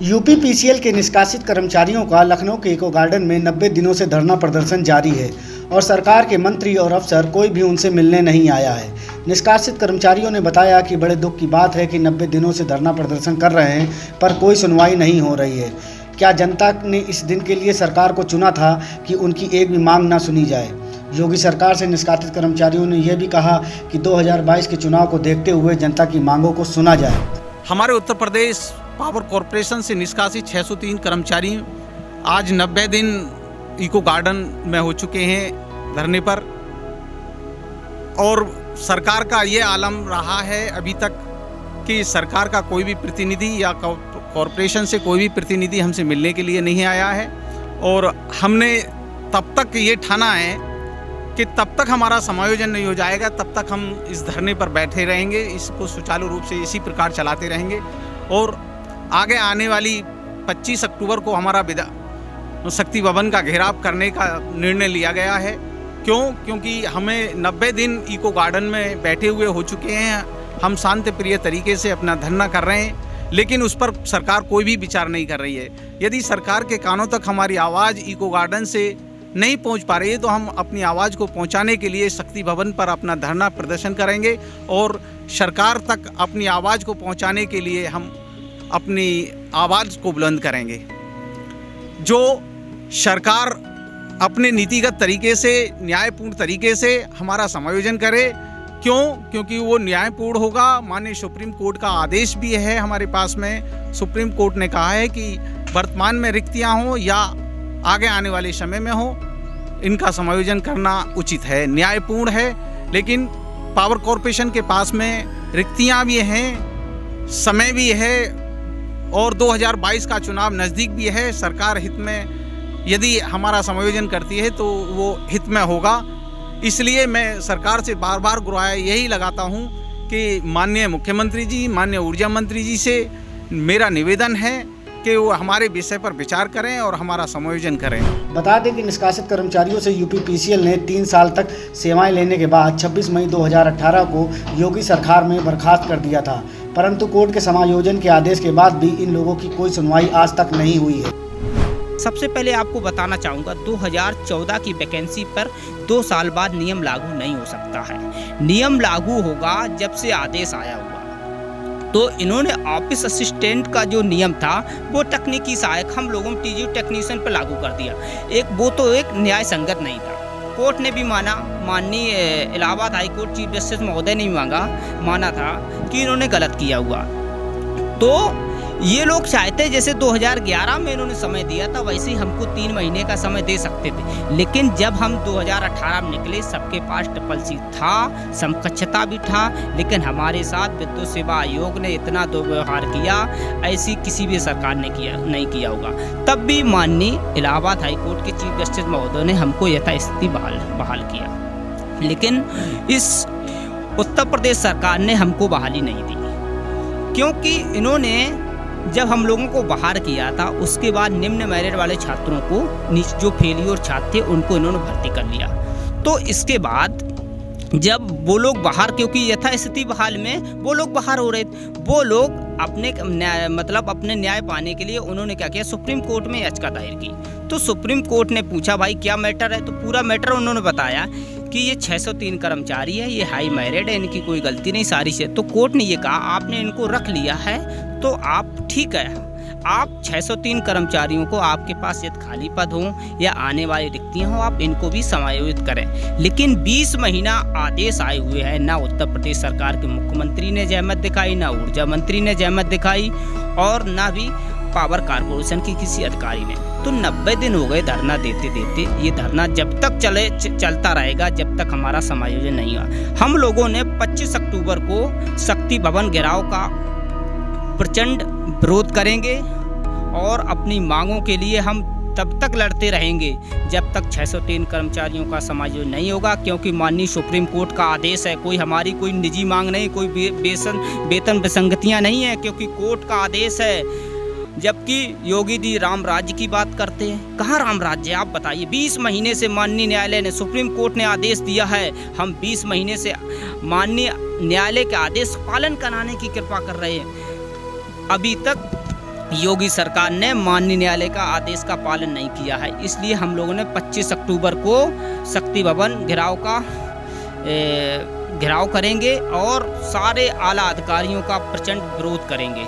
UP PCL के निष्कासित कर्मचारियों का लखनऊ के इको गार्डन में 90 दिनों से धरना प्रदर्शन जारी है और सरकार के मंत्री और अफसर कोई भी उनसे मिलने नहीं आया है। निष्कासित कर्मचारियों ने बताया कि बड़े दुख की बात है कि 90 दिनों से धरना प्रदर्शन कर रहे हैं पर कोई सुनवाई नहीं हो रही है। क्या जनता ने इस दिन के लिए सरकार को चुना था कि उनकी एक भी मांग न सुनी जाए? योगी सरकार से निष्कासित कर्मचारियों ने यह भी कहा कि 2022 के चुनाव को देखते हुए जनता की मांगों को सुना जाए। हमारे उत्तर प्रदेश पावर कॉरपोरेशन से निष्कासित 603 कर्मचारी आज 90 दिन इको गार्डन में हो चुके हैं धरने पर, और सरकार का ये आलम रहा है अभी तक कि सरकार का कोई भी प्रतिनिधि या कॉरपोरेशन से कोई भी प्रतिनिधि हमसे मिलने के लिए नहीं आया है। और हमने तब तक ये ठाना है कि तब तक हमारा समायोजन नहीं हो जाएगा तब तक हम इस धरने पर बैठे रहेंगे, इसको सुचारू रूप से इसी प्रकार चलाते रहेंगे। और आगे आने वाली 25 अक्टूबर को हमारा शक्ति भवन का घेराव करने का निर्णय लिया गया है। क्योंकि हमें 90 दिन इको गार्डन में बैठे हुए हो चुके हैं, हम शांति प्रिय तरीके से अपना धरना कर रहे हैं, लेकिन उस पर सरकार कोई भी विचार नहीं कर रही है। यदि सरकार के कानों तक हमारी आवाज़ इको गार्डन से नहीं पहुंच पा रही है तो हम अपनी आवाज़ को पहुंचाने के लिए शक्ति भवन पर अपना धरना प्रदर्शन करेंगे और सरकार तक अपनी आवाज़ को पहुंचाने के लिए हम अपनी आवाज़ को बुलंद करेंगे। जो सरकार अपने नीतिगत तरीके से, न्यायपूर्ण तरीके से हमारा समायोजन करे। क्योंकि वो न्यायपूर्ण होगा। माननीय सुप्रीम कोर्ट का आदेश भी है हमारे पास में। सुप्रीम कोर्ट ने कहा है कि वर्तमान में रिक्तियाँ हों या आगे आने वाले समय में हो, इनका समायोजन करना उचित है, न्यायपूर्ण है। लेकिन पावर कॉरपोरेशन के पास में रिक्तियाँ भी हैं, समय भी है और 2022 का चुनाव नज़दीक भी है। सरकार हित में यदि हमारा समायोजन करती है तो वो हित में होगा। इसलिए मैं सरकार से बार बार गुहार यही लगाता हूँ कि माननीय मुख्यमंत्री जी, माननीय ऊर्जा मंत्री जी से मेरा निवेदन है कि वो हमारे विषय पर विचार करें और हमारा समायोजन करें। बता दें कि निष्कासित कर्मचारियों से यूपी पीसीएल ने 3 साल तक सेवाएं लेने के बाद 26 मई 2018 को योगी सरकार में बर्खास्त कर दिया था, परंतु कोर्ट के समायोजन के आदेश के बाद भी इन लोगों की कोई सुनवाई आज तक नहीं हुई है। सबसे पहले आपको बताना चाहूँगा 2014 की वैकेंसी पर 2 साल बाद नियम लागू नहीं हो सकता है। नियम लागू होगा जब से आदेश आया हुआ। तो इन्होंने ऑफिस असिस्टेंट का जो नियम था वो तकनीकी सहायक हम लोगों टीजी टेक्नीशियन पर लागू कर दिया। वो तो एक न्याय संगत नहीं था। कोर्ट ने भी माना, माननीय Allahabad high court chief justice महोदय ने भी माना था कि इन्होंने गलत किया हुआ। तो ये लोग चाहते जैसे 2011 में इन्होंने समय दिया था वैसे ही हमको 3 महीने का समय दे सकते थे, लेकिन जब हम 2018 में निकले सबके पास ट्रिपल सी था, समकक्षता भी था, लेकिन हमारे साथ विद्युत सेवा आयोग ने इतना दुर्व्यवहार किया ऐसी किसी भी सरकार ने नहीं किया होगा। तब भी माननीय इलाहाबाद हाई कोर्ट के चीफ जस्टिस महोदय ने हमको यथास्थिति बहाल किया, लेकिन इस उत्तर प्रदेश सरकार ने हमको बहाली नहीं दी। क्योंकि इन्होंने जब हम लोगों को बाहर किया था उसके बाद निम्न मेरिट वाले छात्रों को, जो फेलियर छात्र थे उनको इन्होंने भर्ती कर लिया। तो इसके बाद जब वो लोग बाहर, क्योंकि यथास्थिति बहाल में वो लोग बाहर हो रहे थे, वो लोग अपने न्याय पाने के लिए उन्होंने क्या किया, सुप्रीम कोर्ट में याचिका दायर की। तो सुप्रीम कोर्ट ने पूछा भाई क्या मैटर है, तो पूरा मैटर उन्होंने बताया कि ये 603 कर्मचारी है, ये हाई मैरिड है, इनकी कोई गलती नहीं, सारी से। तो कोर्ट ने ये कहा आपने इनको रख लिया है तो आप ठीक है, आप 603 कर्मचारियों को, आपके पास यदि खाली पद हो या आने वाली रिक्तियाँ हो, आप इनको भी समायोजित करें। लेकिन 20 महीना आदेश आए हुए हैं, ना उत्तर प्रदेश सरकार के मुख्यमंत्री ने जहमत दिखाई, ना ऊर्जा मंत्री ने जहमत दिखाई और ना भी पावर कॉरपोरेशन की किसी अधिकारी ने। तो 90 दिन हो गए धरना देते देते। ये धरना जब तक चलता रहेगा जब तक हमारा समायोजन नहीं हुआ। हम लोगों ने 25 अक्टूबर को शक्ति भवन घेराव का प्रचंड विरोध करेंगे और अपनी मांगों के लिए हम तब तक लड़ते रहेंगे जब तक 603 कर्मचारियों का समायोजन नहीं होगा। क्योंकि माननीय सुप्रीम कोर्ट का आदेश है, कोई हमारी कोई निजी मांग नहीं, कोई वेतन विसंगतियाँ नहीं है, क्योंकि कोर्ट का आदेश है। जबकि योगी जी राम राज्य की बात करते हैं, कहाँ राम राज्य आप बताइए। 20 महीने से माननीय न्यायालय ने, सुप्रीम कोर्ट ने आदेश दिया है, हम 20 महीने से माननीय न्यायालय के आदेश पालन कराने की कृपा कर रहे हैं। अभी तक योगी सरकार ने माननीय न्यायालय का आदेश का पालन नहीं किया है। इसलिए हम लोगों ने 25 अक्टूबर को शक्ति भवन घेराव करेंगे और सारे आला अधिकारियों का प्रचंड विरोध करेंगे।